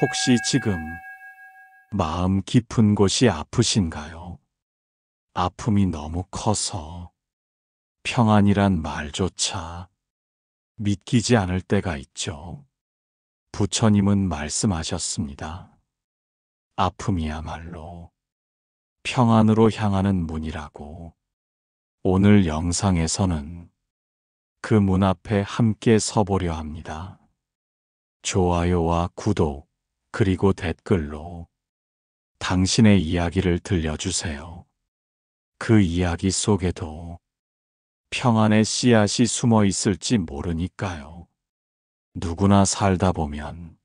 혹시 지금 마음 깊은 곳이 아프신가요? 아픔이 너무 커서 평안이란 말조차 믿기지 않을 때가 있죠. 부처님은 말씀하셨습니다. 아픔이야말로 평안으로 향하는 문이라고. 오늘 영상에서는 그 문 앞에 함께 서보려 합니다. 좋아요와 구독, 그리고 댓글로 당신의 이야기를 들려주세요. 그 이야기 속에도 평안의 씨앗이 숨어 있을지 모르니까요. 누구나 살다 보면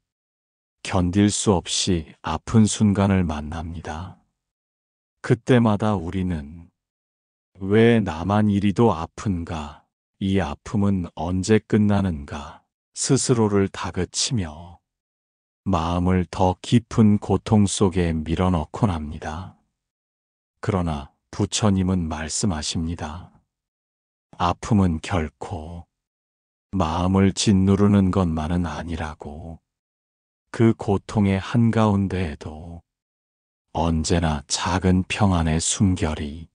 견딜 수 없이 아픈 순간을 만납니다. 그때마다 우리는 왜 나만 이리도 아픈가? 이 아픔은 언제 끝나는가? 스스로를 다그치며 마음을 더 깊은 고통 속에 밀어넣곤 합니다. 그러나 부처님은 말씀하십니다. 아픔은 결코 마음을 짓누르는 것만은 아니라고. 그 고통의 한가운데에도 언제나 작은 평안의 숨결이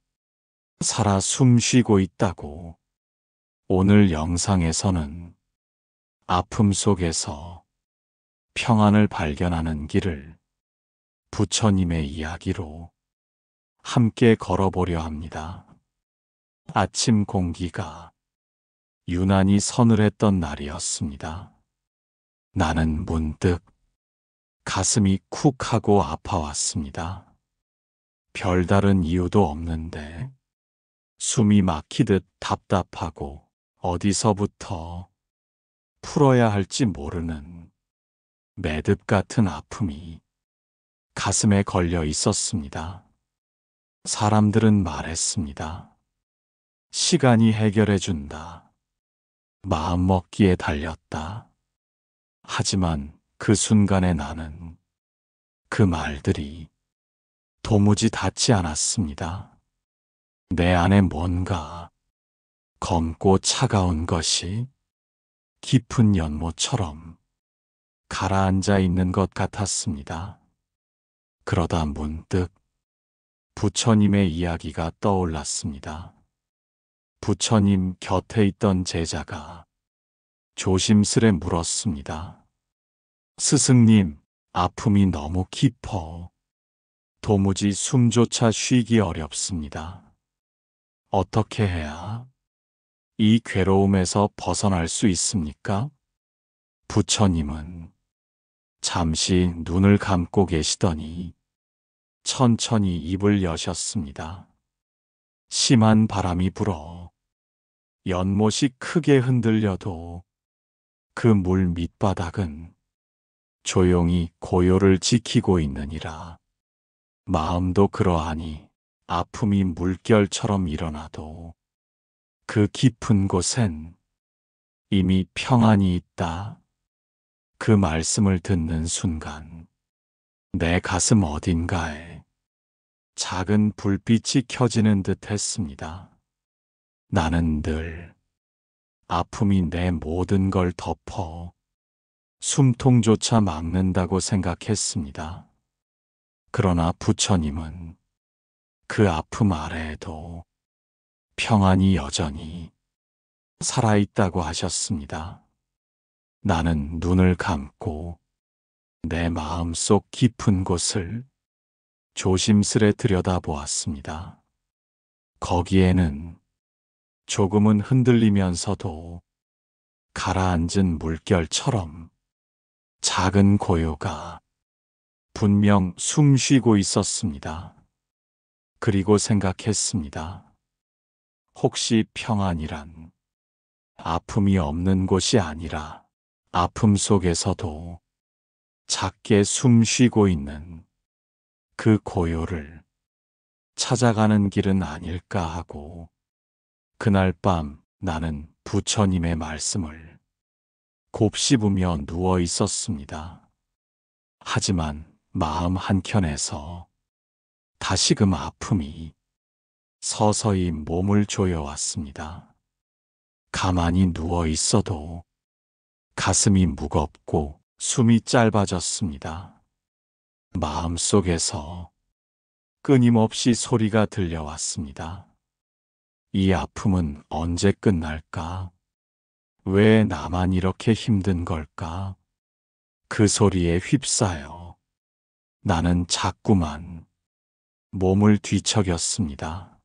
살아 숨쉬고 있다고. 오늘 영상에서는 아픔 속에서 평안을 발견하는 길을 부처님의 이야기로 함께 걸어보려 합니다. 아침 공기가 유난히 서늘했던 날이었습니다. 나는 문득 가슴이 쿡 하고 아파왔습니다. 별다른 이유도 없는데 숨이 막히듯 답답하고 어디서부터 풀어야 할지 모르는 매듭 같은 아픔이 가슴에 걸려 있었습니다. 사람들은 말했습니다. 시간이 해결해준다. 마음먹기에 달렸다. 하지만 그 순간에 나는 그 말들이 도무지 닿지 않았습니다. 내 안에 뭔가 검고 차가운 것이 깊은 연못처럼 가라앉아 있는 것 같았습니다. 그러다 문득 부처님의 이야기가 떠올랐습니다. 부처님 곁에 있던 제자가 조심스레 물었습니다. 스승님, 아픔이 너무 깊어 도무지 숨조차 쉬기 어렵습니다. 어떻게 해야 이 괴로움에서 벗어날 수 있습니까? 부처님은 잠시 눈을 감고 계시더니 천천히 입을 여셨습니다. 심한 바람이 불어 연못이 크게 흔들려도 그 물 밑바닥은 조용히 고요를 지키고 있느니라. 마음도 그러하니 아픔이 물결처럼 일어나도 그 깊은 곳엔 이미 평안이 있다. 그 말씀을 듣는 순간 내 가슴 어딘가에 작은 불빛이 켜지는 듯 했습니다. 나는 늘 아픔이 내 모든 걸 덮어 숨통조차 막는다고 생각했습니다. 그러나 부처님은 그 아픔 아래에도 평안이 여전히 살아있다고 하셨습니다. 나는 눈을 감고 내 마음속 깊은 곳을 조심스레 들여다보았습니다. 거기에는 조금은 흔들리면서도 가라앉은 물결처럼 작은 고요가 분명 숨쉬고 있었습니다. 그리고 생각했습니다. 혹시 평안이란 아픔이 없는 곳이 아니라 아픔 속에서도 작게 숨쉬고 있는 그 고요를 찾아가는 길은 아닐까 하고, 그날 밤 나는 부처님의 말씀을 곱씹으며 누워 있었습니다. 하지만 마음 한켠에서 다시금 아픔이 서서히 몸을 조여왔습니다. 가만히 누워 있어도 가슴이 무겁고 숨이 짧아졌습니다. 마음속에서 끊임없이 소리가 들려왔습니다. 이 아픔은 언제 끝날까? 왜 나만 이렇게 힘든 걸까? 그 소리에 휩싸여 나는 자꾸만 몸을 뒤척였습니다.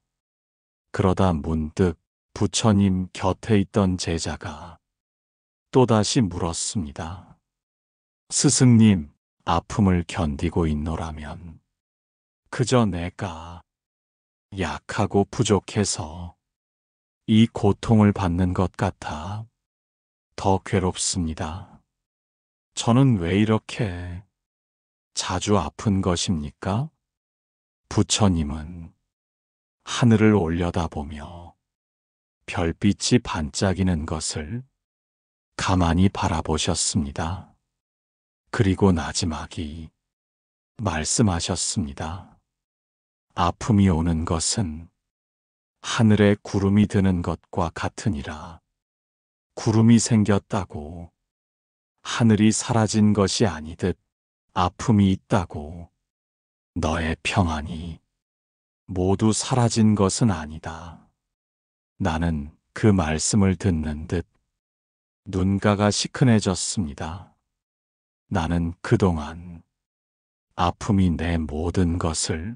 그러다 문득 부처님 곁에 있던 제자가 또다시 물었습니다. 스승님, 아픔을 견디고 있노라면 그저 내가 약하고 부족해서 이 고통을 받는 것 같아 더 괴롭습니다. 저는 왜 이렇게 자주 아픈 것입니까? 부처님은 하늘을 올려다보며 별빛이 반짝이는 것을 가만히 바라보셨습니다. 그리고 나지막이 말씀하셨습니다. 아픔이 오는 것은 하늘에 구름이 드는 것과 같으니라. 구름이 생겼다고 하늘이 사라진 것이 아니듯 아픔이 있다고 너의 평안이 모두 사라진 것은 아니다. 나는 그 말씀을 듣는 듯 눈가가 시큰해졌습니다. 나는 그동안 아픔이 내 모든 것을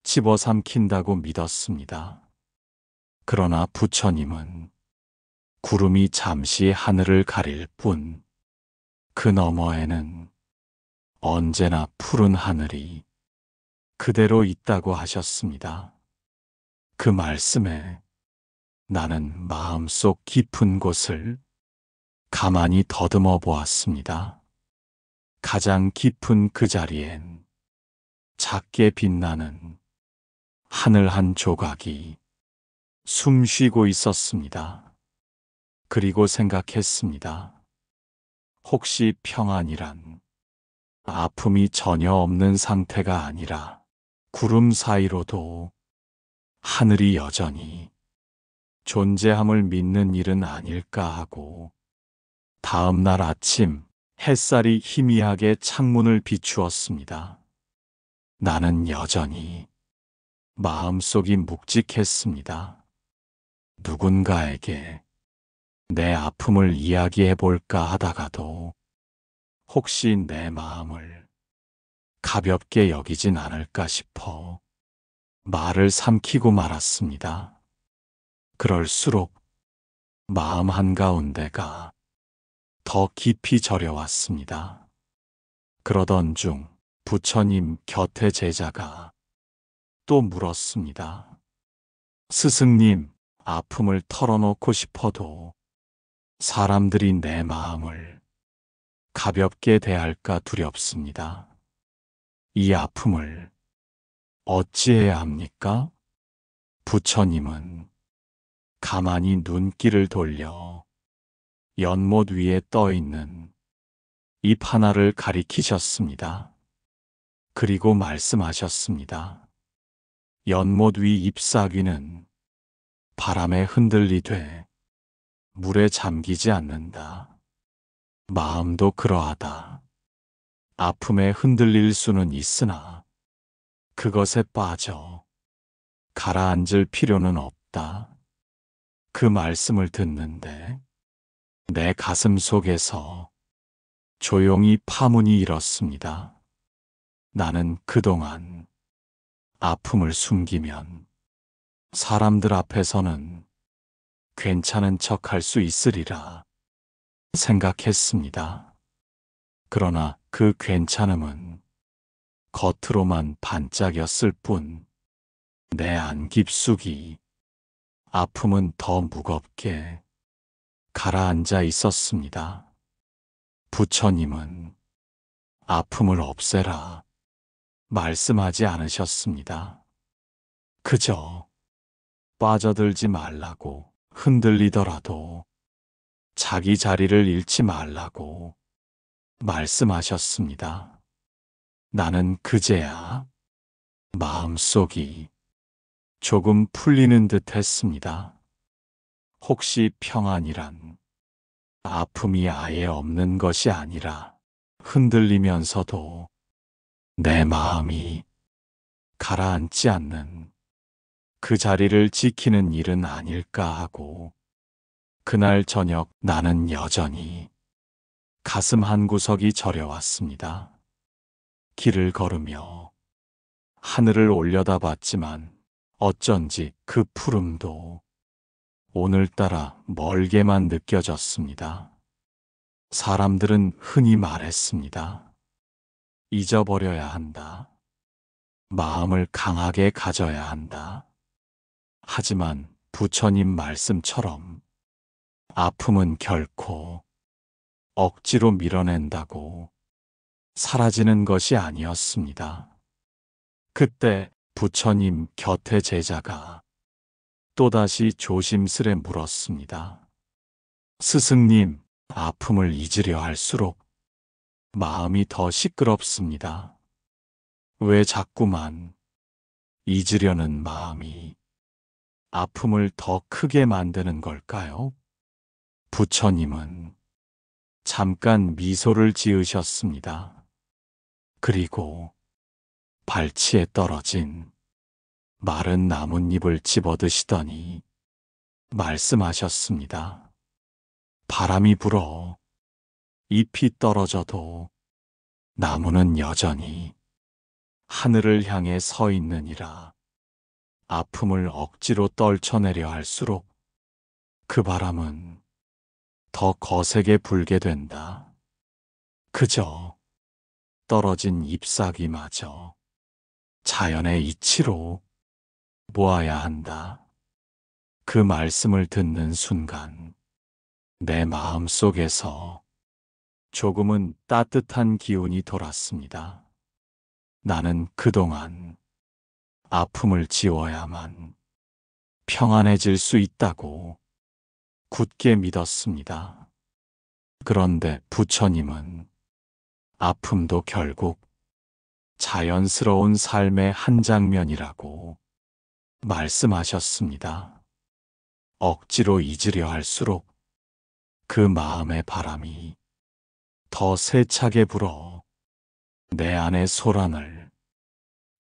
집어삼킨다고 믿었습니다. 그러나 부처님은 구름이 잠시 하늘을 가릴 뿐, 그 너머에는 언제나 푸른 하늘이 그대로 있다고 하셨습니다. 그 말씀에 나는 마음속 깊은 곳을 가만히 더듬어 보았습니다. 가장 깊은 그 자리엔 작게 빛나는 하늘 한 조각이 숨 쉬고 있었습니다. 그리고 생각했습니다. 혹시 평안이란 아픔이 전혀 없는 상태가 아니라 구름 사이로도 하늘이 여전히 존재함을 믿는 일은 아닐까 하고, 다음 날 아침 햇살이 희미하게 창문을 비추었습니다. 나는 여전히 마음속이 묵직했습니다. 누군가에게 내 아픔을 이야기해 볼까 하다가도 혹시 내 마음을 가볍게 여기진 않을까 싶어 말을 삼키고 말았습니다. 그럴수록 마음 한가운데가 더 깊이 저려왔습니다. 그러던 중 부처님 곁에 제자가 또 물었습니다. 스승님, 아픔을 털어놓고 싶어도 사람들이 내 마음을 가볍게 대할까 두렵습니다. 이 아픔을 어찌해야 합니까? 부처님은 가만히 눈길을 돌려 연못 위에 떠 있는 잎 하나를 가리키셨습니다. 그리고 말씀하셨습니다. 연못 위 잎사귀는 바람에 흔들리되 물에 잠기지 않는다. 마음도 그러하다. 아픔에 흔들릴 수는 있으나 그것에 빠져 가라앉을 필요는 없다. 그 말씀을 듣는데 내 가슴 속에서 조용히 파문이 일었습니다. 나는 그동안 아픔을 숨기면 사람들 앞에서는 괜찮은 척 할 수 있으리라 생각했습니다. 그러나 그 괜찮음은 겉으로만 반짝였을 뿐, 내 안 깊숙이 아픔은 더 무겁게 가라앉아 있었습니다. 부처님은 아픔을 없애라 말씀하지 않으셨습니다. 그저 빠져들지 말라고, 흔들리더라도 자기 자리를 잃지 말라고 말씀하셨습니다. 나는 그제야 마음속이 조금 풀리는 듯 했습니다. 혹시 평안이란 아픔이 아예 없는 것이 아니라 흔들리면서도 내 마음이 가라앉지 않는 그 자리를 지키는 일은 아닐까 하고 그날 저녁 나는 여전히 가슴 한구석이 저려왔습니다. 길을 걸으며 하늘을 올려다봤지만 어쩐지 그 푸름도 오늘따라 멀게만 느껴졌습니다. 사람들은 흔히 말했습니다. 잊어버려야 한다. 마음을 강하게 가져야 한다. 하지만 부처님 말씀처럼 아픔은 결코 억지로 밀어낸다고 사라지는 것이 아니었습니다. 그때 부처님 곁에 제자가 또다시 조심스레 물었습니다. 스승님, 아픔을 잊으려 할수록 마음이 더 시끄럽습니다. 왜 자꾸만 잊으려는 마음이 아픔을 더 크게 만드는 걸까요? 부처님은 잠깐 미소를 지으셨습니다. 그리고 발치에 떨어진 마른 나뭇잎을 집어드시더니 말씀하셨습니다. 바람이 불어 잎이 떨어져도 나무는 여전히 하늘을 향해 서 있느니라. 아픔을 억지로 떨쳐내려 할수록 그 바람은 더 거세게 불게 된다. 그저 떨어진 잎사귀마저 자연의 이치로 모아야 한다. 그 말씀을 듣는 순간 내 마음 속에서 조금은 따뜻한 기운이 돌았습니다. 나는 그동안 아픔을 지워야만 평안해질 수 있다고 굳게 믿었습니다. 그런데 부처님은 아픔도 결국 자연스러운 삶의 한 장면이라고 말씀하셨습니다. 억지로 잊으려 할수록 그 마음의 바람이 더 세차게 불어 내 안의 소란을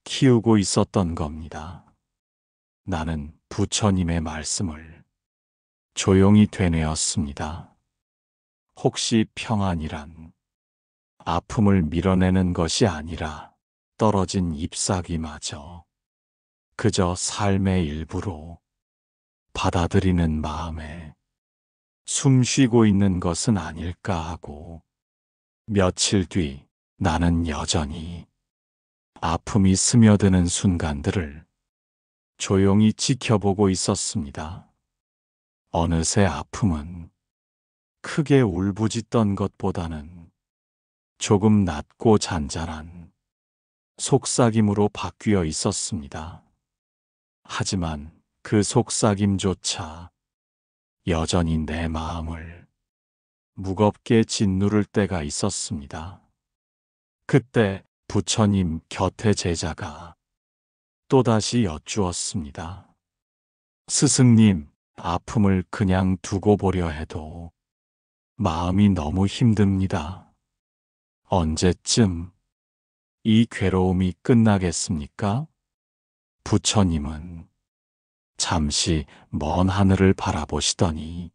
키우고 있었던 겁니다. 나는 부처님의 말씀을 조용히 되뇌었습니다. 혹시 평안이란 아픔을 밀어내는 것이 아니라 떨어진 잎사귀마저 그저 삶의 일부로 받아들이는 마음에 숨 쉬고 있는 것은 아닐까 하고 며칠 뒤 나는 여전히 아픔이 스며드는 순간들을 조용히 지켜보고 있었습니다. 어느새 아픔은 크게 울부짖던 것보다는 조금 낮고 잔잔한 속삭임으로 바뀌어 있었습니다. 하지만 그 속삭임조차 여전히 내 마음을 무겁게 짓누를 때가 있었습니다. 그때 부처님 곁에 제자가 또다시 여쭈었습니다. 스승님, 아픔을 그냥 두고 보려 해도 마음이 너무 힘듭니다. 언제쯤 이 괴로움이 끝나겠습니까? 부처님은 잠시 먼 하늘을 바라보시더니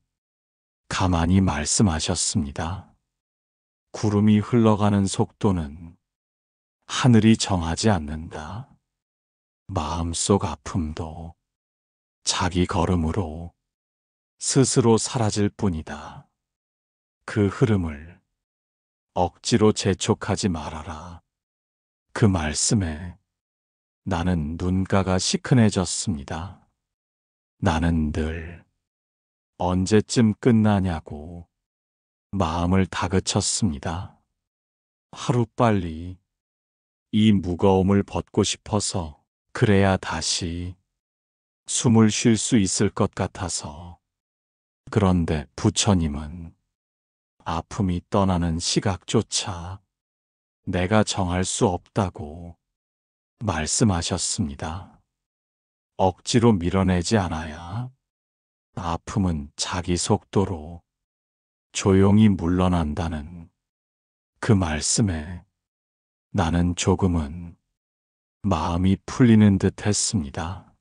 가만히 말씀하셨습니다. 구름이 흘러가는 속도는 하늘이 정하지 않는다. 마음속 아픔도 자기 걸음으로 스스로 사라질 뿐이다. 그 흐름을 억지로 재촉하지 말아라. 그 말씀에 나는 눈가가 시큰해졌습니다. 나는 늘 언제쯤 끝나냐고 마음을 다그쳤습니다. 하루빨리 이 무거움을 벗고 싶어서, 그래야 다시 숨을 쉴 수 있을 것 같아서. 그런데 부처님은 아픔이 떠나는 시각조차 내가 정할 수 없다고 말씀하셨습니다. 억지로 밀어내지 않아야 아픔은 자기 속도로 조용히 물러난다는 그 말씀에 나는 조금은 마음이 풀리는 듯 했습니다.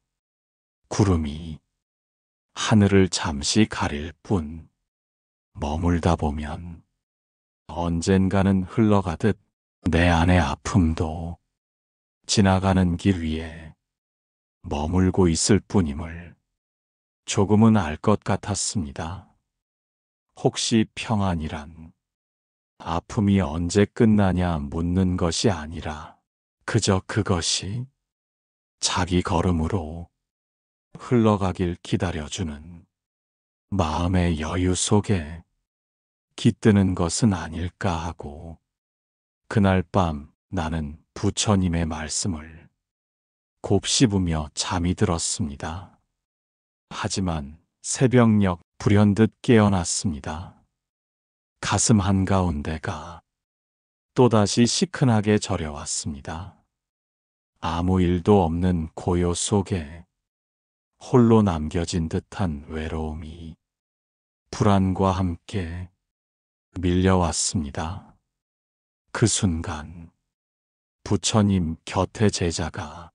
구름이 하늘을 잠시 가릴 뿐 머물다 보면 언젠가는 흘러가듯 내 안의 아픔도 지나가는 길 위에 머물고 있을 뿐임을 조금은 알 것 같았습니다. 혹시 평안이란 아픔이 언제 끝나냐 묻는 것이 아니라 그저 그것이 자기 걸음으로 흘러가길 기다려주는 마음의 여유 속에 깃드는 것은 아닐까 하고 그날 밤 나는 부처님의 말씀을 곱씹으며 잠이 들었습니다. 하지만 새벽녘 불현듯 깨어났습니다. 가슴 한가운데가 또다시 시큰하게 저려왔습니다. 아무 일도 없는 고요 속에 홀로 남겨진 듯한 외로움이 불안과 함께 밀려왔습니다. 그 순간 부처님 곁에 제자가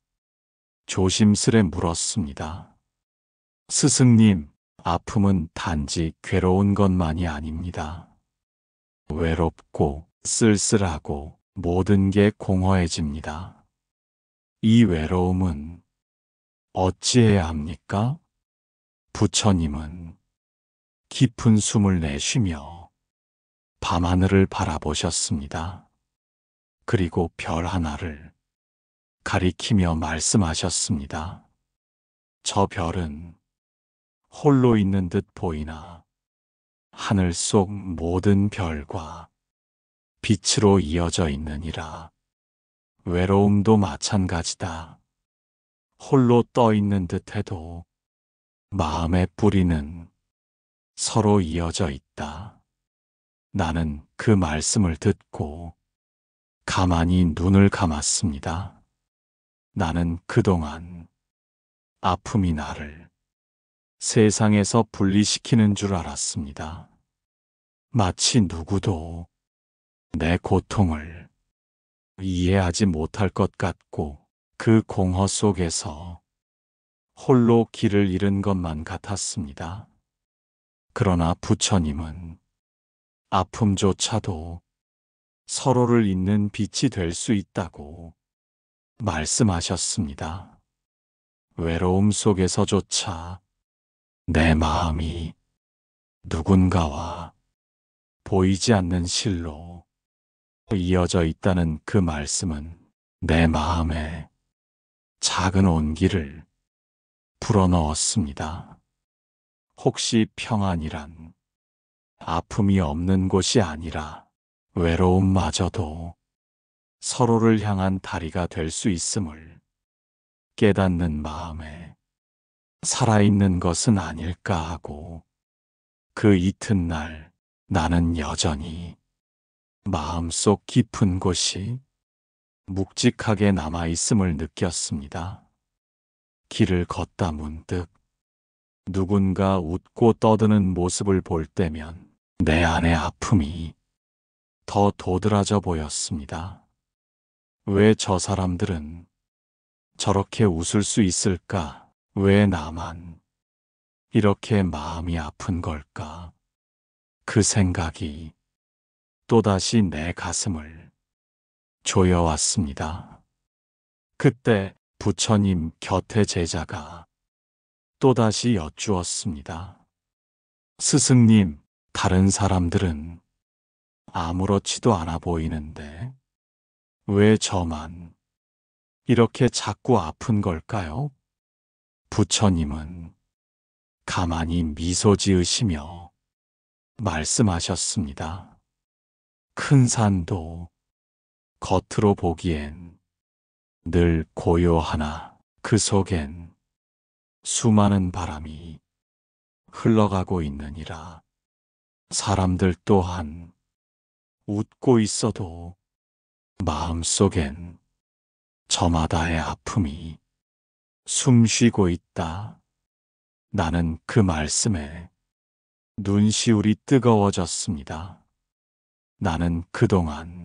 조심스레 물었습니다. 스승님, 아픔은 단지 괴로운 것만이 아닙니다. 외롭고 쓸쓸하고 모든 게 공허해집니다. 이 외로움은 어찌해야 합니까? 부처님은 깊은 숨을 내쉬며 밤하늘을 바라보셨습니다. 그리고 별 하나를 가리키며 말씀하셨습니다. 저 별은 홀로 있는 듯 보이나 하늘 속 모든 별과 빛으로 이어져 있느니라. 외로움도 마찬가지다. 홀로 떠 있는 듯 해도 마음의 뿌리는 서로 이어져 있다. 나는 그 말씀을 듣고 가만히 눈을 감았습니다. 나는 그동안 아픔이 나를 세상에서 분리시키는 줄 알았습니다. 마치 누구도 내 고통을 이해하지 못할 것 같고 그 공허 속에서 홀로 길을 잃은 것만 같았습니다. 그러나 부처님은 아픔조차도 서로를 잇는 빛이 될 수 있다고 말씀하셨습니다. 외로움 속에서조차 내 마음이 누군가와 보이지 않는 실로 이어져 있다는 그 말씀은 내 마음에 작은 온기를 불어넣었습니다. 혹시 평안이란 아픔이 없는 곳이 아니라 외로움마저도 서로를 향한 다리가 될 수 있음을 깨닫는 마음에 살아있는 것은 아닐까 하고 그 이튿날 나는 여전히 마음속 깊은 곳이 묵직하게 남아있음을 느꼈습니다. 길을 걷다 문득 누군가 웃고 떠드는 모습을 볼 때면 내 안의 아픔이 더 도드라져 보였습니다. 왜 저 사람들은 저렇게 웃을 수 있을까? 왜 나만 이렇게 마음이 아픈 걸까? 그 생각이 또다시 내 가슴을 조여왔습니다. 그때 부처님 곁에 제자가 또다시 여쭈었습니다. 스승님, 다른 사람들은 아무렇지도 않아 보이는데 왜 저만 이렇게 자꾸 아픈 걸까요? 부처님은 가만히 미소 지으시며 말씀하셨습니다. 큰 산도 겉으로 보기엔 늘 고요하나 그 속엔 수많은 바람이 흘러가고 있느니라. 사람들 또한 웃고 있어도 마음속엔 저마다의 아픔이 숨쉬고 있다. 나는 그 말씀에 눈시울이 뜨거워졌습니다. 나는 그동안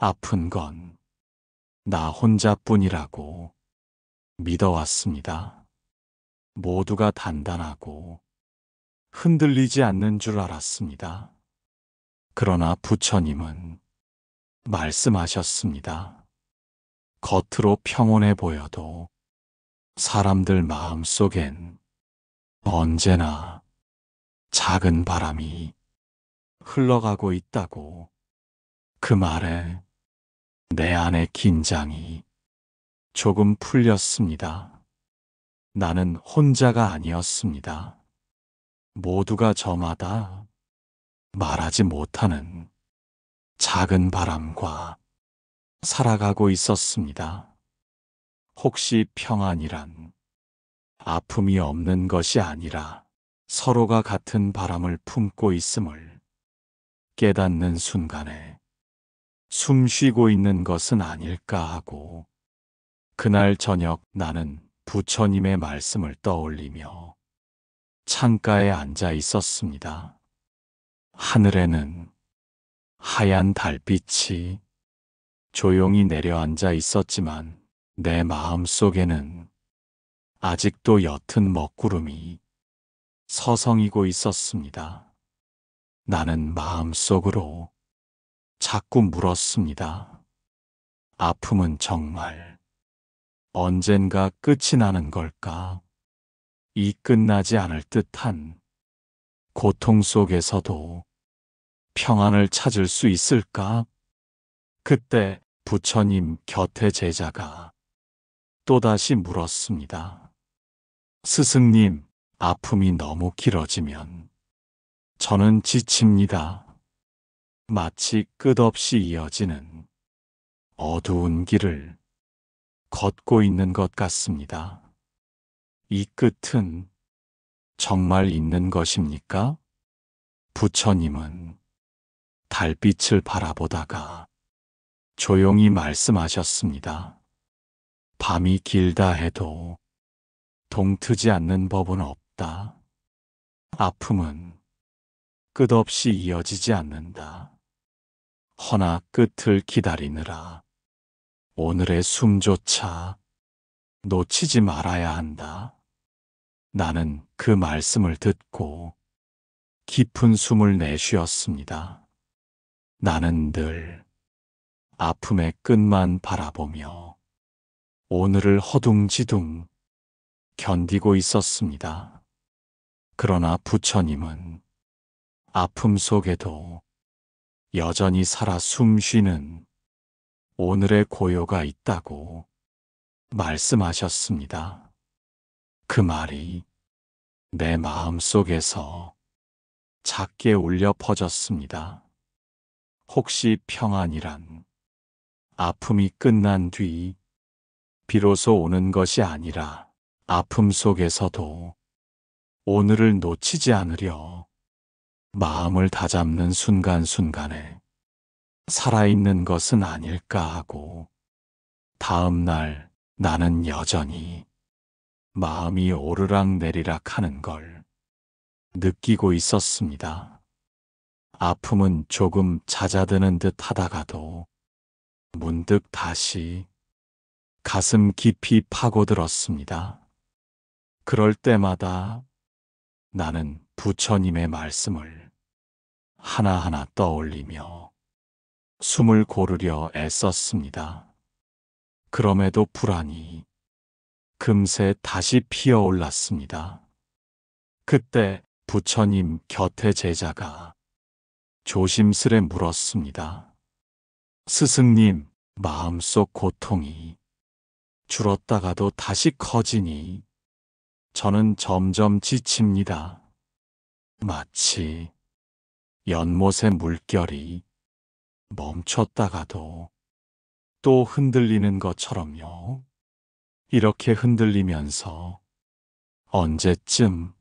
아픈 건 나 혼자뿐이라고 믿어왔습니다. 모두가 단단하고 흔들리지 않는 줄 알았습니다. 그러나 부처님은 말씀하셨습니다. 겉으로 평온해 보여도 사람들 마음속엔 언제나 작은 바람이 흘러가고 있다고. 그 말에 내 안의 긴장이 조금 풀렸습니다. 나는 혼자가 아니었습니다. 모두가 저마다 말하지 못하는 작은 바람과 살아가고 있었습니다. 혹시 평안이란 아픔이 없는 것이 아니라 서로가 같은 바람을 품고 있음을 깨닫는 순간에 숨 쉬고 있는 것은 아닐까 하고, 그날 저녁 나는 부처님의 말씀을 떠올리며 창가에 앉아 있었습니다. 하늘에는 하얀 달빛이 조용히 내려앉아 있었지만 내 마음 속에는 아직도 옅은 먹구름이 서성이고 있었습니다. 나는 마음속으로 자꾸 물었습니다. 아픔은 정말 언젠가 끝이 나는 걸까? 이 끝나지 않을 듯한 고통 속에서도 평안을 찾을 수 있을까? 그때 부처님 곁에 제자가 또다시 물었습니다. 스승님, 아픔이 너무 길어지면 저는 지칩니다. 마치 끝없이 이어지는 어두운 길을 걷고 있는 것 같습니다. 이 끝은 정말 있는 것입니까? 부처님은 달빛을 바라보다가 조용히 말씀하셨습니다. 밤이 길다 해도 동트지 않는 법은 없다. 아픔은 끝없이 이어지지 않는다. 허나 끝을 기다리느라 오늘의 숨조차 놓치지 말아야 한다. 나는 그 말씀을 듣고 깊은 숨을 내쉬었습니다. 나는 늘 아픔의 끝만 바라보며 오늘을 허둥지둥 견디고 있었습니다. 그러나 부처님은 아픔 속에도 여전히 살아 숨쉬는 오늘의 고요가 있다고 말씀하셨습니다. 그 말이 내 마음 속에서 작게 울려 퍼졌습니다. 혹시 평안이란 아픔이 끝난 뒤 비로소 오는 것이 아니라 아픔 속에서도 오늘을 놓치지 않으려 마음을 다잡는 순간순간에 살아있는 것은 아닐까 하고, 다음 날 나는 여전히 마음이 오르락내리락 하는 걸 느끼고 있었습니다. 아픔은 조금 잦아드는 듯 하다가도 문득 다시 가슴 깊이 파고들었습니다. 그럴 때마다 나는 부처님의 말씀을 하나하나 떠올리며 숨을 고르려 애썼습니다. 그럼에도 불안이 금세 다시 피어올랐습니다. 그때 부처님 곁에 제자가 조심스레 물었습니다. 스승님, 마음속 고통이 줄었다가도 다시 커지니 저는 점점 지칩니다. 마치 연못의 물결이 멈췄다가도 또 흔들리는 것처럼요. 이렇게 흔들리면서 언제쯤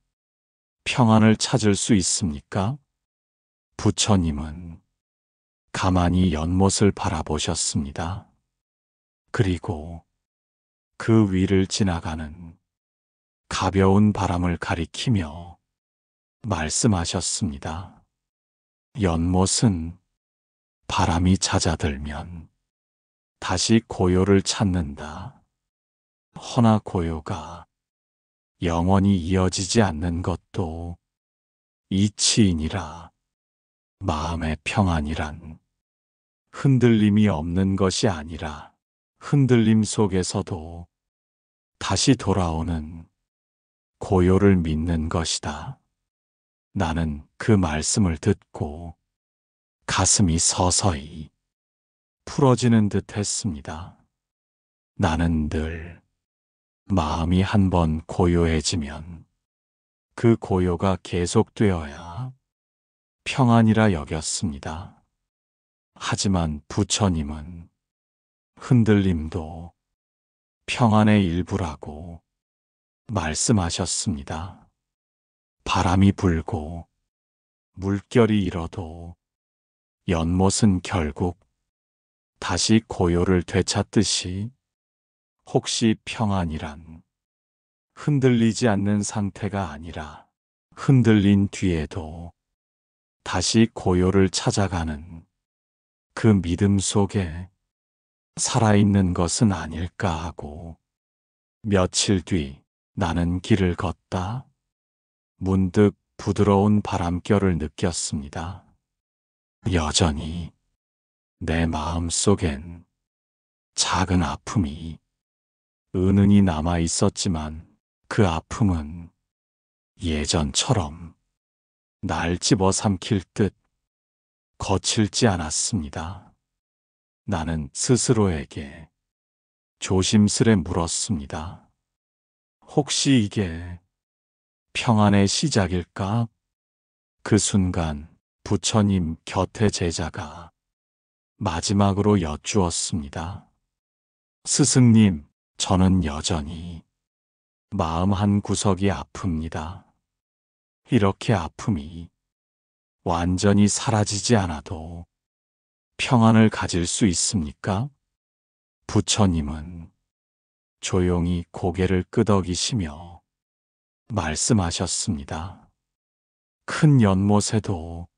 평안을 찾을 수 있습니까? 부처님은 가만히 연못을 바라보셨습니다. 그리고 그 위를 지나가는 가벼운 바람을 가리키며 말씀하셨습니다. 연못은 바람이 잦아들면 다시 고요를 찾는다. 허나 고요가 영원히 이어지지 않는 것도 이치이니라. 마음의 평안이란 흔들림이 없는 것이 아니라 흔들림 속에서도 다시 돌아오는 고요를 믿는 것이다. 나는 그 말씀을 듣고 가슴이 서서히 풀어지는 듯 했습니다. 나는 늘 마음이 한번 고요해지면 그 고요가 계속되어야 평안이라 여겼습니다. 하지만 부처님은 흔들림도 평안의 일부라고 말씀하셨습니다. 바람이 불고 물결이 일어도 연못은 결국 다시 고요를 되찾듯이 혹시 평안이란 흔들리지 않는 상태가 아니라 흔들린 뒤에도 다시 고요를 찾아가는 그 믿음 속에 살아있는 것은 아닐까 하고 며칠 뒤 나는 길을 걷다 문득 부드러운 바람결을 느꼈습니다. 여전히 내 마음 속엔 작은 아픔이 은은히 남아 있었지만 그 아픔은 예전처럼 날 집어삼킬 듯 거칠지 않았습니다. 나는 스스로에게 조심스레 물었습니다. 혹시 이게 평안의 시작일까? 그 순간 부처님 곁에 제자가 마지막으로 여쭈었습니다. 스승님, 저는 여전히 마음 한 구석이 아픕니다. 이렇게 아픔이 완전히 사라지지 않아도 평안을 가질 수 있습니까? 부처님은 조용히 고개를 끄덕이시며 말씀하셨습니다. 큰 연못에도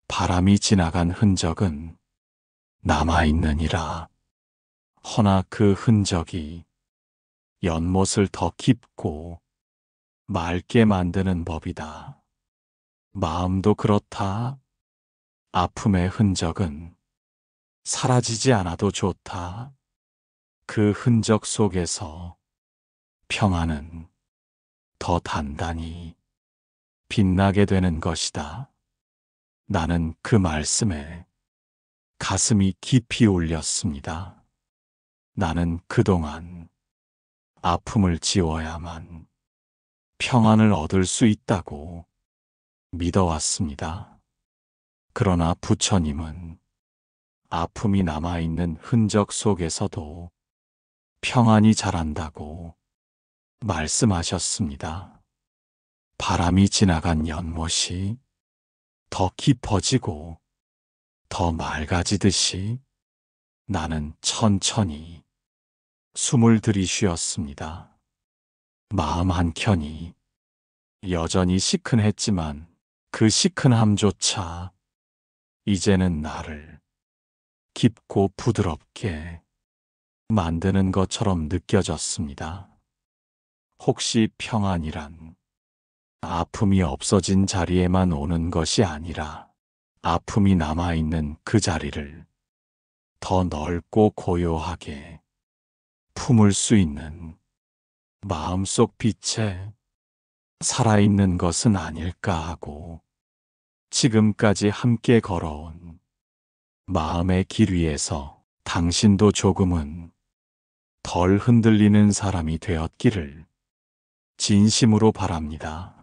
바람이 지나간 흔적은 남아있느니라. 허나 그 흔적이 연못을 더 깊고 맑게 만드는 법이다. 마음도 그렇다. 아픔의 흔적은 사라지지 않아도 좋다. 그 흔적 속에서 평안은 더 단단히 빛나게 되는 것이다. 나는 그 말씀에 가슴이 깊이 울렸습니다. 나는 그동안 아픔을 지워야만 평안을 얻을 수 있다고 믿어왔습니다. 그러나 부처님은 아픔이 남아있는 흔적 속에서도 평안이 자란다고 말씀하셨습니다. 바람이 지나간 연못이 더 깊어지고 더 맑아지듯이 나는 천천히 숨을 들이쉬었습니다. 마음 한켠이 여전히 시큰했지만 그 시큰함조차 이제는 나를 깊고 부드럽게 만드는 것처럼 느껴졌습니다. 혹시 평안이란 아픔이 없어진 자리에만 오는 것이 아니라 아픔이 남아있는 그 자리를 더 넓고 고요하게 품을 수 있는 마음속 빛에 살아있는 것은 아닐까 하고 지금까지 함께 걸어온 마음의 길 위에서 당신도 조금은 덜 흔들리는 사람이 되었기를 진심으로 바랍니다.